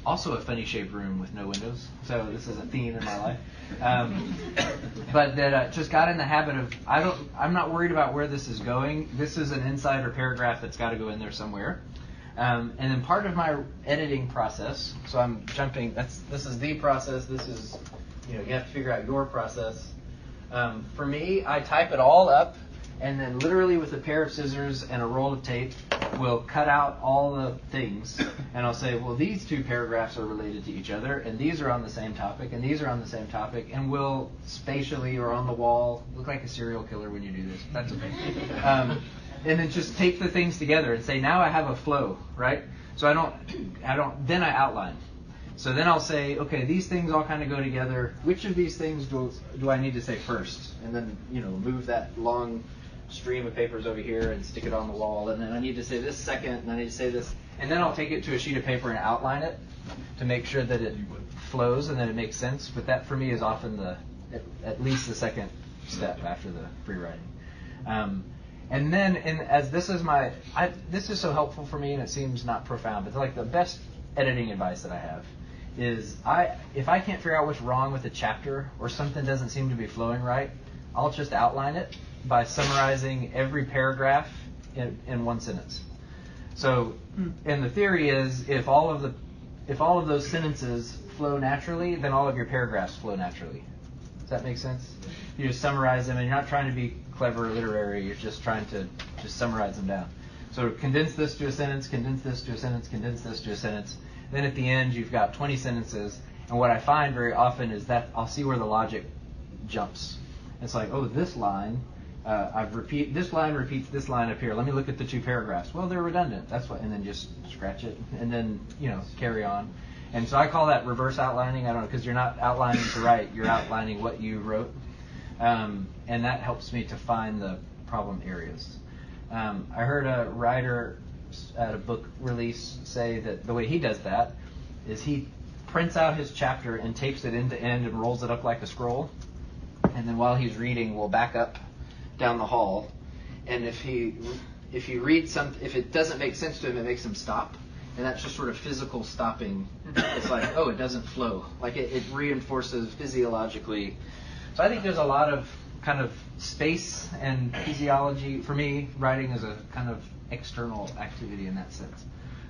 Also a funny shaped room with no windows. So this is a theme in my life. But that just got in the habit of, I'm not worried about where this is going. This is an insider paragraph that's got to go in there somewhere. And then part of my editing process, so I'm jumping, this is the process, this is, you have to figure out your process. For me, I type it all up, and then literally with a pair of scissors and a roll of tape, we'll cut out all the things, and I'll say, well, these two paragraphs are related to each other, and these are on the same topic, and these are on the same topic, and we'll spatially or on the wall look like a serial killer when you do this. That's okay. And then just tape the things together and say, now I have a flow, right? So then I outline. So then I'll say, okay, these things all kind of go together. Which of these things do I need to say first? And then, move that long stream of papers over here and stick it on the wall. And then I need to say this second, and I need to say this. And then I'll take it to a sheet of paper and outline it to make sure that it flows and that it makes sense. But that for me is often at least the second step after the pre-writing. And then, as this is so helpful for me, and it seems not profound, but it's like the best editing advice that I have is if I can't figure out what's wrong with a chapter or something doesn't seem to be flowing right, I'll just outline it by summarizing every paragraph in one sentence. So, and the theory is if all of those sentences flow naturally, then all of your paragraphs flow naturally. Does that make sense? You just summarize them, and you're not trying to be clever or literary. You're just trying to just summarize them down. So condense this to a sentence, condense this to a sentence, condense this to a sentence. Then at the end, you've got 20 sentences. And what I find very often is that I'll see where the logic jumps. It's like, oh, this line, this line repeats this line up here. Let me look at the two paragraphs. Well, they're redundant. That's what. And then just scratch it, and then carry on. And so I call that reverse outlining. I don't know, because you're not outlining to write. You're outlining what you wrote. And that helps me to find the problem areas. I heard a writer at a book release say that the way he does that is he prints out his chapter and tapes it end to end and rolls it up like a scroll. And then while he's reading, we'll back up down the hall. And if he reads if it doesn't make sense to him, it makes him stop. And that's just sort of physical stopping. It's like, oh, it doesn't flow. Like it reinforces physiologically. So I think there's a lot of kind of space and physiology. For me, writing is a kind of external activity in that sense.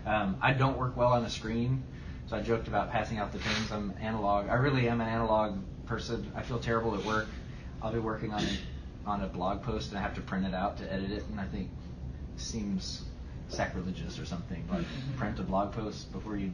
I don't work well on a screen, so I joked about passing out the pens. I'm analog. I really am an analog person. I feel terrible at work. I'll be working on a blog post and I have to print it out to edit it, and I think it seems sacrilegious or something, like print a blog post before you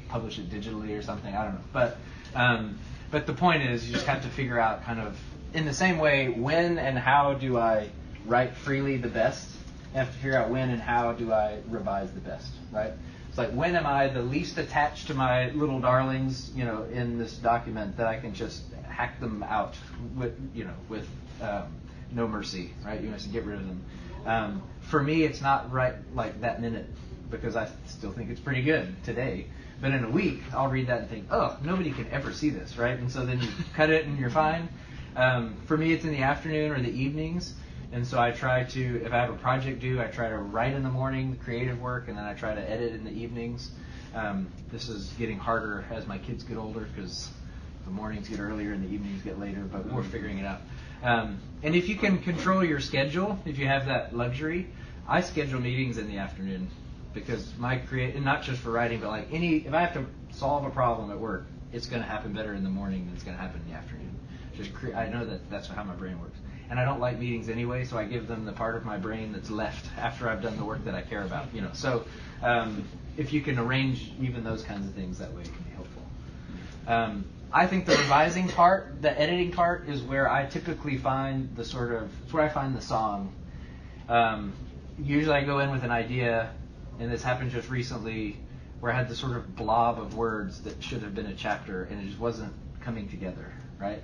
publish it digitally or something. I don't know. But the point is, you just have to figure out kind of, in the same way, when and how do I write freely the best? I have to figure out when and how do I revise the best, right? It's like, when am I the least attached to my little darlings, in this document, that I can just hack them out with no mercy, right? You have to get rid of them. For me, it's not right like that minute, because I still think it's pretty good today. But in a week, I'll read that and think, oh, nobody can ever see this, right? And so then you cut it and you're fine. For me, it's in the afternoon or the evenings. And so I try to, if I have a project due, I try to write in the morning, creative work, and then I try to edit in the evenings. This is getting harder as my kids get older, because the mornings get earlier and the evenings get later, but we're figuring it out. And if you can control your schedule, if you have that luxury, I schedule meetings in the afternoon, because and not just for writing, but like if I have to solve a problem at work, it's going to happen better in the morning than it's going to happen in the afternoon. I know that's how my brain works. And I don't like meetings anyway, so I give them the part of my brain that's left after I've done the work that I care about. So if you can arrange even those kinds of things that way, it can be helpful. I think the revising part, the editing part, is where I typically find it's where I find the song. usually I go in with an idea, and this happened just recently, where I had this sort of blob of words that should have been a chapter, and it just wasn't coming together, right?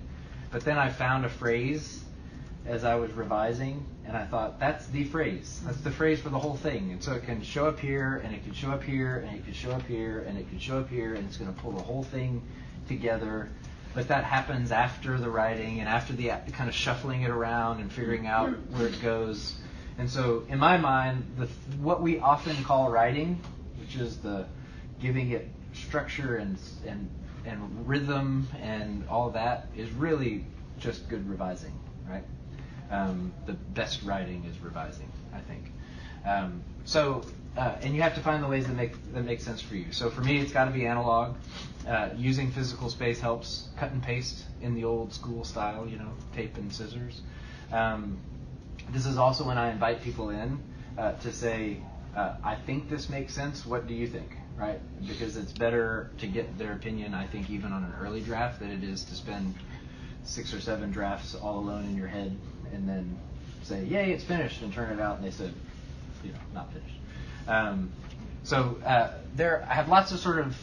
But then I found a phrase as I was revising, and I thought, that's the phrase. That's the phrase for the whole thing. And so it can show up here, and it can show up here, and it can show up here, and it can show up here, and it's going to pull the whole thing together. But that happens after the writing and after the kind of shuffling it around and figuring out where it goes. And so in my mind, what we often call writing, which is the giving it structure and rhythm and all that, is really just good revising, right? The best writing is revising, I think. And you have to find the ways that make sense for you. So for me, it's got to be analog. Using physical space helps. Cut and paste in the old school style, tape and scissors. This is also when I invite people in to say, I think this makes sense. What do you think? Right? Because it's better to get their opinion, I think, even on an early draft than it is to spend 6 or 7 drafts all alone in your head and then say, yay, it's finished, and turn it out and they said, not finished. I have lots of sort of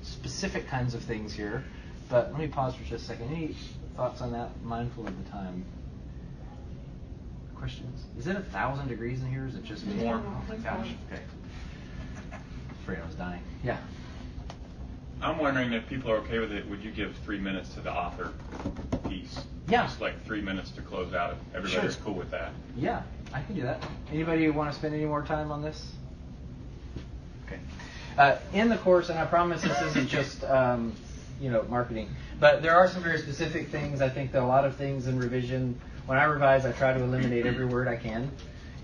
specific kinds of things here, but let me pause for just a second. Any thoughts on that? Mindful of the time. Questions? Is it 1,000 degrees in here? Or is it just me? More. Oh my gosh. Okay. Afraid I was dying. Yeah. I'm wondering if people are okay with it, would you give 3 minutes to the author piece? Yeah. Just like 3 minutes to close out. Everybody's cool with that. Yeah, I can do that. Anybody want to spend any more time on this? Okay. In the course, and I promise this isn't just marketing, but there are some very specific things. I think that a lot of things in revision, when I revise, I try to eliminate every word I can.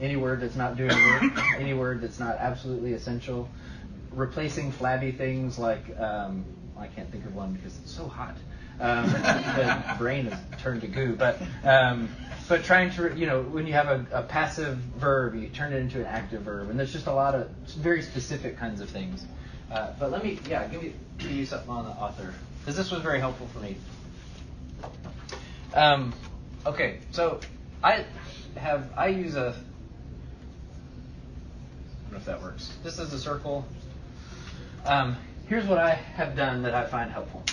Any word that's not doing work, any word that's not absolutely essential. Replacing flabby things like, I can't think of one because it's so hot. The brain has turned to goo. But trying to, when you have a passive verb, you turn it into an active verb. And there's just a lot of very specific kinds of things. But let me, give you something on the author, because this was very helpful for me. Okay, so I use I don't know if that works. This is a circle. Here's what I have done that I find helpful.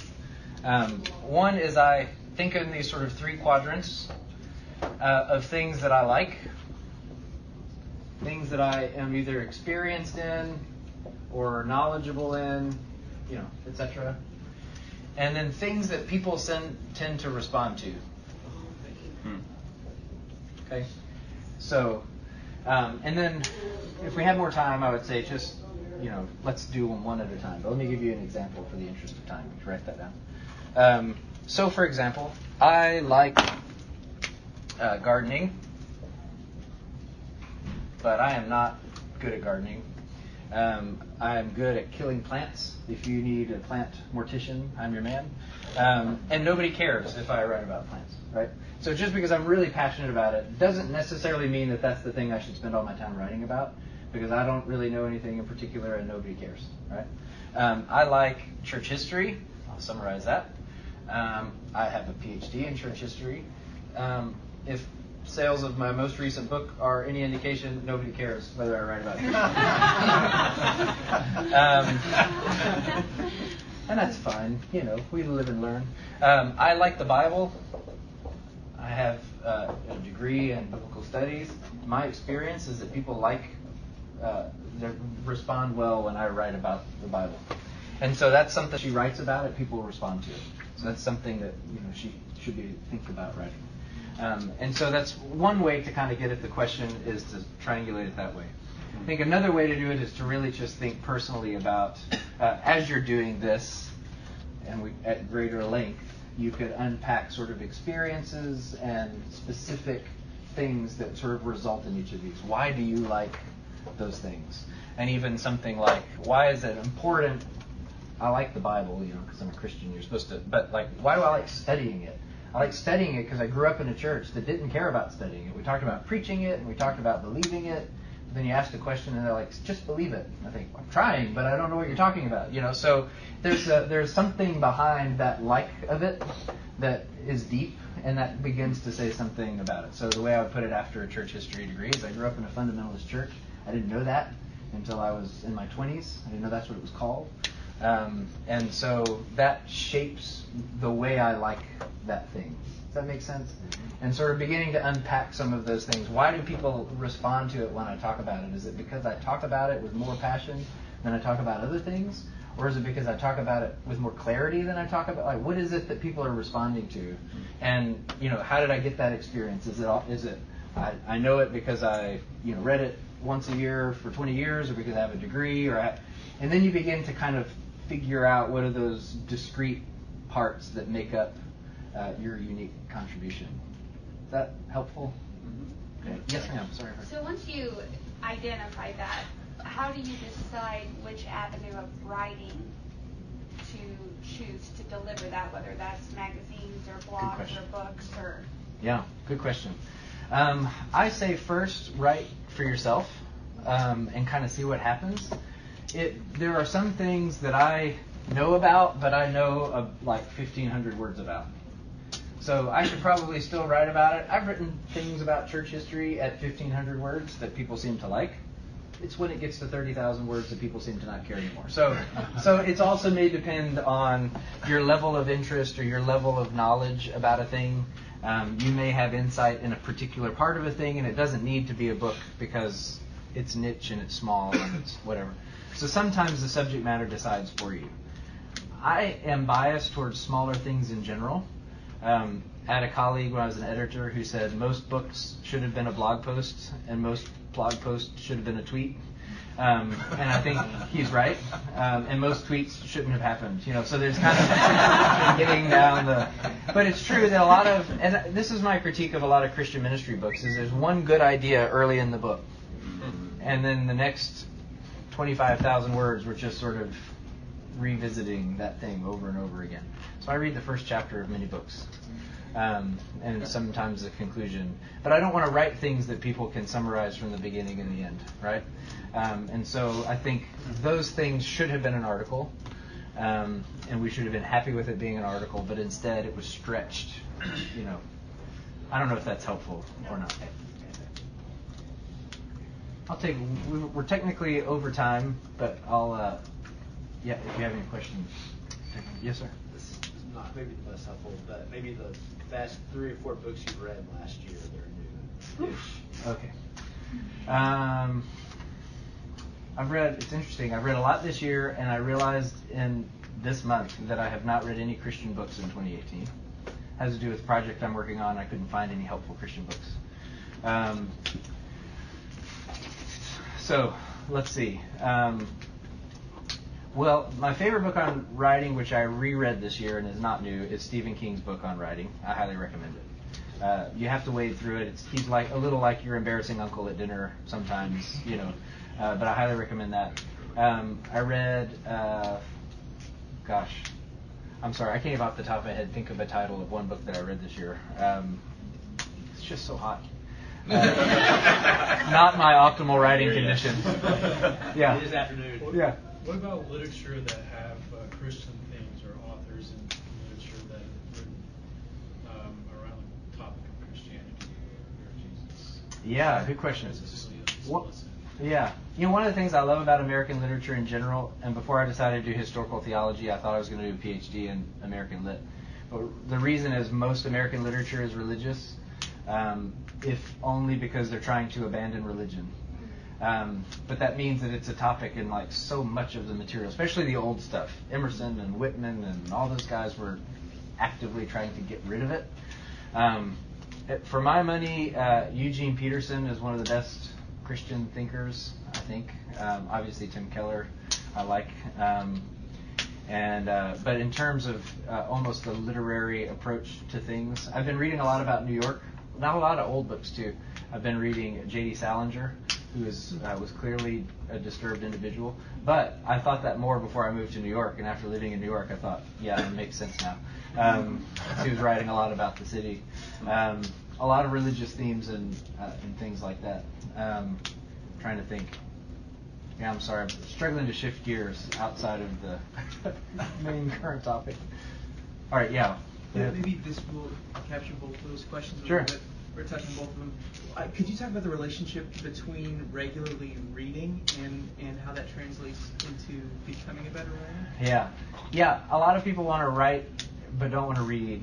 One is I think in these sort of 3 quadrants of things that I like, things that I am either experienced in or knowledgeable in, etc. And then things that people tend to respond to. Okay? So, and then if we had more time, I would say just, let's do them one at a time. But let me give you an example for the interest of time. You can write that down. So, for example, I like gardening, but I am not good at gardening. I'm good at killing plants. If you need a plant mortician, I'm your man. And nobody cares if I write about plants, right? So just because I'm really passionate about it doesn't necessarily mean that that's the thing I should spend all my time writing about, because I don't really know anything in particular and nobody cares, right? I like church history. I'll summarize that. I have a PhD in church history. If sales of my most recent book are any indication, nobody cares whether I write about it. And that's fine. We live and learn. I like the Bible. I have a degree in biblical studies. My experience is that people they respond well when I write about the Bible. And so that's something she writes about it, people respond to it. So that's something that she should think about writing. And so that's one way to kind of get at the question, is to triangulate it that way. I think another way to do it is to really just think personally about, as you're doing this, and at greater length, you could unpack sort of experiences and specific things that sort of result in each of these. Why do you like those things? And even something like, why is it important? I like the Bible, because I'm a Christian, you're supposed to, but why do I like studying it? I like studying it because I grew up in a church that didn't care about studying it. We talked about preaching it, and we talked about believing it. But then you ask the question, and they're like, just believe it. And I think, I'm trying, but I don't know what you're talking about. So there's something behind that like of it that is deep and that begins to say something about it. So the way I would put it after a church history degree is I grew up in a fundamentalist church. I didn't know that until I was in my 20s. I didn't know that's what it was called. And so that shapes the way I like that thing. Does that make sense? And sort of beginning to unpack some of those things. Why do people respond to it when I talk about it? Is it because I talk about it with more passion than I talk about other things? Or is it because I talk about it with more clarity than I talk about, like, what is it that people are responding to? And, how did I get that experience? Is it I know it because I, read it once a year for 20 years, or because I have a degree, and then you begin to kind of figure out what are those discrete parts that make up your unique contribution. Is that helpful? Okay. Yes, ma'am. Sorry. So once you identify that, how do you decide which avenue of writing to choose to deliver that, whether that's magazines or blogs or books or... Yeah, good question. I say first write for yourself and kind of see what happens. There are some things that I know about, but I know of like 1,500 words about. So I should probably still write about it. I've written things about church history at 1,500 words that people seem to like. It's when it gets to 30,000 words that people seem to not care anymore. So it's also may depend on your level of interest or your level of knowledge about a thing. You may have insight in a particular part of a thing, and it doesn't need to be a book because it's niche and it's small and it's whatever. So sometimes the subject matter decides for you. I am biased towards smaller things in general. I had a colleague when I was an editor who said most books should have been a blog post and most blog post should have been a tweet. And I think he's right. And most tweets shouldn't have happened. So there's kind of getting down the... But it's true that a lot of... And this is my critique of a lot of Christian ministry books, is there's one good idea early in the book. And then the next 25,000 words we're just sort of revisiting that thing over and over again. So I read the first chapter of many books. And sometimes the conclusion. But I don't want to write things that people can summarize from the beginning and the end, right? And so I think those things should have been an article, and we should have been happy with it being an article, but instead it was stretched, I don't know if that's helpful or not. We're technically over time, but I'll, if you have any questions. Yes, sir. This is not maybe the most helpful, but maybe the best 3 or 4 books you read last year that are new. Okay. It's interesting. I've read a lot this year, and I realized in this month that I have not read any Christian books in 2018. It has to do with a project I'm working on. I couldn't find any helpful Christian books. So let's see. Well, my favorite book on writing, which I reread this year and is not new, is Stephen King's book on writing. I highly recommend it. You have to wade through it. He's like a little like your embarrassing uncle at dinner sometimes, but I highly recommend that. I read, I'm sorry, I can't even off the top of my head think of a title of one book that I read this year. It's just so hot. Not my optimal writing condition. Yeah. It is afternoon. Yeah. What about literature that have Christian themes or authors in literature that have written around the topic of Christianity or Jesus? Yeah, good question. One of the things I love about American literature in general, and before I decided to do historical theology, I thought I was going to do a PhD in American Lit. But the reason is most American literature is religious, if only because they're trying to abandon religion. But that means that it's a topic in like so much of the material, especially the old stuff. Emerson and Whitman and all those guys were actively trying to get rid of it. For my money, Eugene Peterson is one of the best Christian thinkers, I think. Obviously Tim Keller I like. But in terms of almost the literary approach to things, I've been reading a lot about New York. Not a lot of old books, too. I've been reading J.D. Salinger, who was clearly a disturbed individual. But I thought that more before I moved to New York, and after living in New York, I thought, yeah, it makes sense now. He was writing a lot about the city. A lot of religious themes and things like that. Trying to think. Yeah, I'm sorry. I'm struggling to shift gears outside of the main current topic. All right, yeah. Maybe this will capture both of those questions a Sure. little bit. We're touching both of them. Could you talk about the relationship between regularly reading and how that translates into becoming a better writer? Yeah. A lot of people want to write but don't want to read,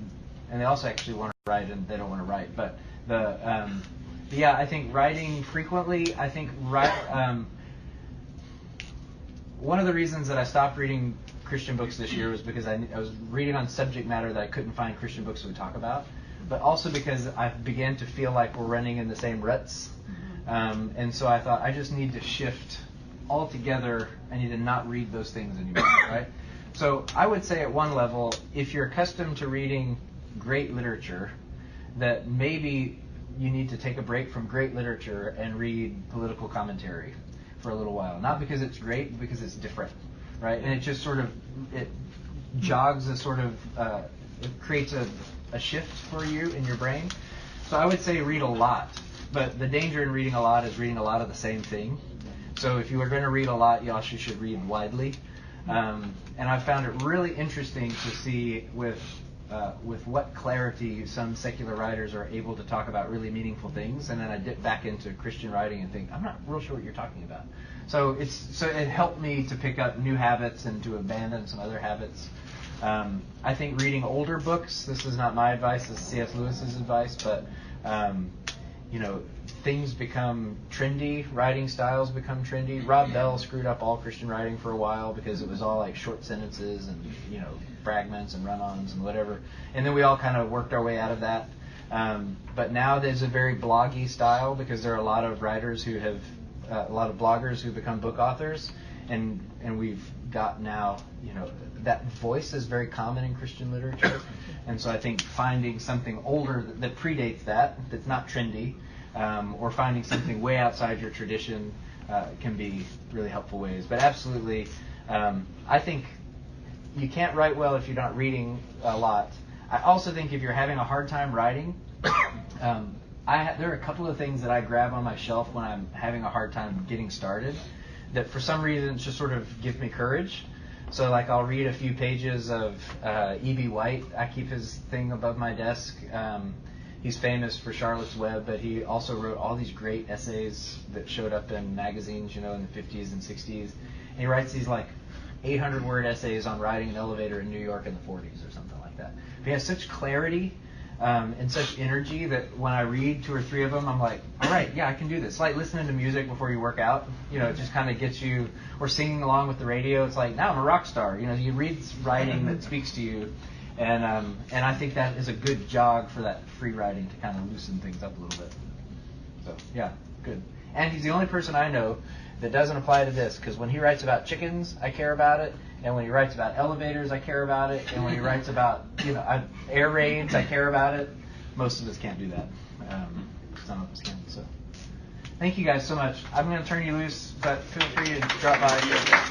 and they also actually want to write and they don't want to write. But I think writing frequently. I think one of the reasons that I stopped reading Christian books this year was because I was reading on subject matter that I couldn't find Christian books to talk about, but also because I began to feel like we're running in the same ruts. And so I thought I just need to shift altogether. I need to not read those things anymore, right? So I would say at one level, if you're accustomed to reading great literature, that maybe you need to take a break from great literature and read political commentary for a little while. Not because it's great, but because it's different, right? And it just sort of, it jogs a sort of, it creates a shift for you in your brain. So I would say read a lot. But the danger in reading a lot is reading a lot of the same thing. So if you are going to read a lot, you also should read widely. And I found it really interesting to see with what clarity some secular writers are able to talk about really meaningful things, and then I dip back into Christian writing and think, I'm not real sure what you're talking about. So it helped me to pick up new habits and to abandon some other habits. I think reading older books, this is not my advice, this is C.S. Lewis's advice, but things become trendy, writing styles become trendy. Rob Bell screwed up all Christian writing for a while because it was all like short sentences and fragments and run-ons and whatever. And then we all kind of worked our way out of that. But now there's a very bloggy style because there are a lot of writers who have, a lot of bloggers who become book authors, and we've got now, that voice is very common in Christian literature. And so I think finding something older that predates that's not trendy, or finding something way outside your tradition can be really helpful ways. But absolutely, I think you can't write well if you're not reading a lot. I also think if you're having a hard time writing, there are a couple of things that I grab on my shelf when I'm having a hard time getting started that for some reason just sort of give me courage. So like I'll read a few pages of E.B. White. I keep his thing above my desk. He's famous for Charlotte's Web, but he also wrote all these great essays that showed up in magazines, in the 50s and 60s. And he writes these like 800-word essays on riding an elevator in New York in the 40s or something like that. But he has such clarity and such energy that when I read 2 or 3 of them, I'm like, all right, yeah, I can do this. It's like listening to music before you work out. It just kind of gets you, or singing along with the radio. It's like, now I'm a rock star. You read writing that speaks to you. And I think that is a good jog for that free writing to kind of loosen things up a little bit. So, yeah, good. And he's the only person I know that doesn't apply to this, because when he writes about chickens, I care about it. And when he writes about elevators, I care about it. And when he writes about air raids, I care about it. Most of us can't do that. Some of us can. So, thank you guys so much. I'm going to turn you loose, but feel free to drop by.